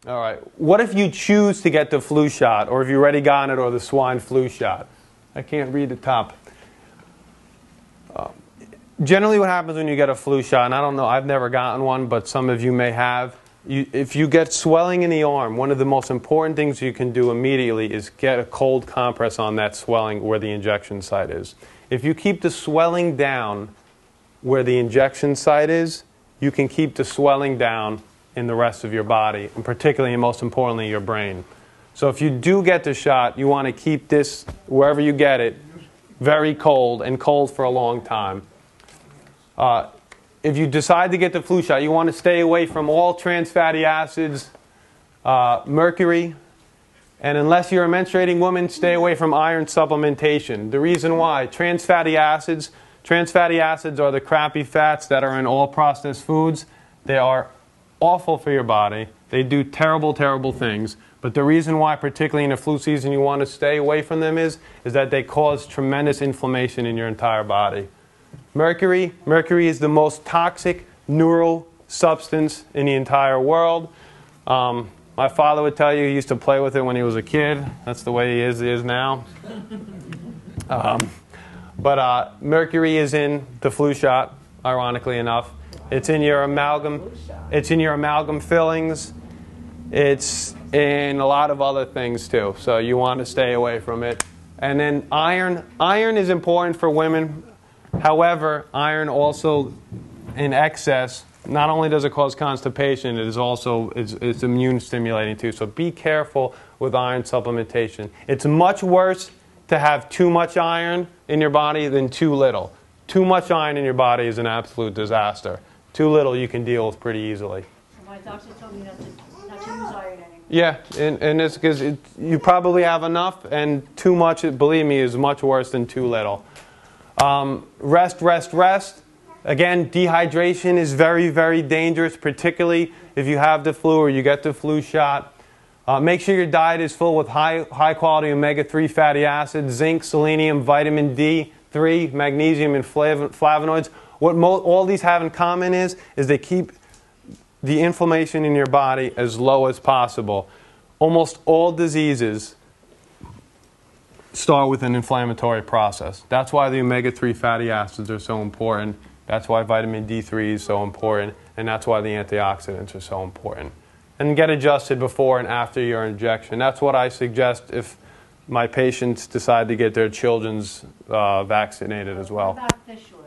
All right. What if you choose to get the flu shot, or if you've already gotten it, or the swine flu shot? I can't read the top. Generally what happens when you get a flu shot, and I don't know, I've never gotten one, but some of you may have. If you get swelling in the arm, one of the most important things you can do immediately is get a cold compress on that swelling where the injection site is. If you keep the swelling down where the injection site is, you can keep the swelling down in the rest of your body, and particularly and most importantly your brain. So if you do get the shot, you want to keep this, wherever you get it, very cold, and cold for a long time. If you decide to get the flu shot, you want to stay away from all trans fatty acids, mercury, and unless you're a menstruating woman, stay away from iron supplementation. The reason why, trans fatty acids are the crappy fats that are in all processed foods. They are awful for your body. They do terrible, terrible things. But the reason why, particularly in the flu season, you want to stay away from them is that they cause tremendous inflammation in your entire body. Mercury is the most toxic neural substance in the entire world. My father would tell you he used to play with it when he was a kid. That's the way he is now. But mercury is in the flu shot, ironically enough. It's in your amalgam. It's in your amalgam fillings. It's in a lot of other things too. So you want to stay away from it. And then iron. Iron is important for women. However, iron also in excess, not only does it cause constipation, it is also it's immune stimulating too. So be careful with iron supplementation. It's much worse to have too much iron in your body than too little. Too much iron in your body is an absolute disaster. Too little you can deal with pretty easily. My doctor told me not to use iron anymore. Yeah, and it's because you probably have enough, and too much, believe me, is much worse than too little. Rest. Again, dehydration is very, very dangerous, particularly if you have the flu or you get the flu shot. Make sure your diet is full with high-quality omega-3 fatty acids, zinc, selenium, vitamin D3, magnesium, and flavonoids. What all these have in common is they keep the inflammation in your body as low as possible. Almost all diseases start with an inflammatory process. That's why the omega-3 fatty acids are so important. That's why vitamin D3 is so important. And that's why the antioxidants are so important. And get adjusted before and after your injection. That's what I suggest if my patients decide to get their children's vaccinated as well. What about fish oil?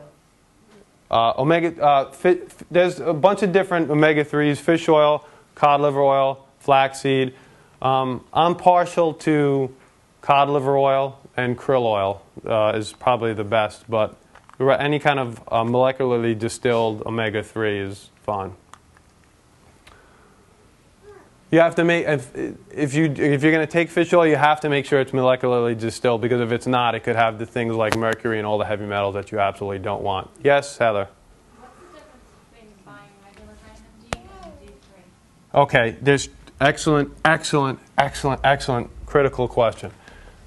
There's a bunch of different omega-3s, fish oil, cod liver oil, flaxseed. I'm partial to cod liver oil and krill oil is probably the best, but any kind of molecularly distilled omega-3 is fine. You have to make, if you're going to take fish oil, you have to make sure it's molecularly distilled, because if it's not, it could have the things like mercury and all the heavy metals that you absolutely don't want. Yes, Heather? What's the difference between buying regular vitamin D and D3? Okay, there's excellent critical question.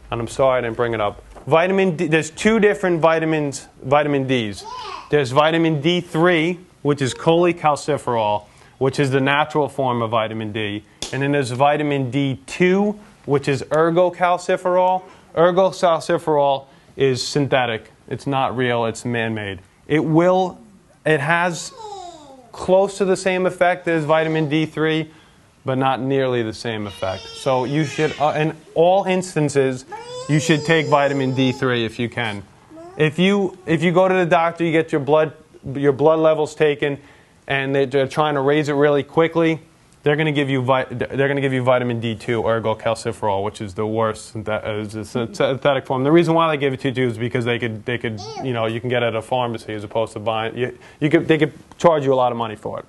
And I'm sorry I didn't bring it up. Vitamin D, there's two different vitamin Ds. There's vitamin D3, which is cholecalciferol, which is the natural form of vitamin D. And then there's vitamin D2, which is ergocalciferol. Ergocalciferol is synthetic. It's not real, it's man-made. It has close to the same effect as vitamin D3, but not nearly the same effect. So you should, in all instances, you should take vitamin D3 if you can. If you go to the doctor, you get your blood levels taken, and they're trying to raise it really quickly, they're going to give you vitamin D2, ergocalciferol, which is the worst synthetic form. The reason why they give it to you is because they could you can get it at a pharmacy as opposed to buying. They could charge you a lot of money for it.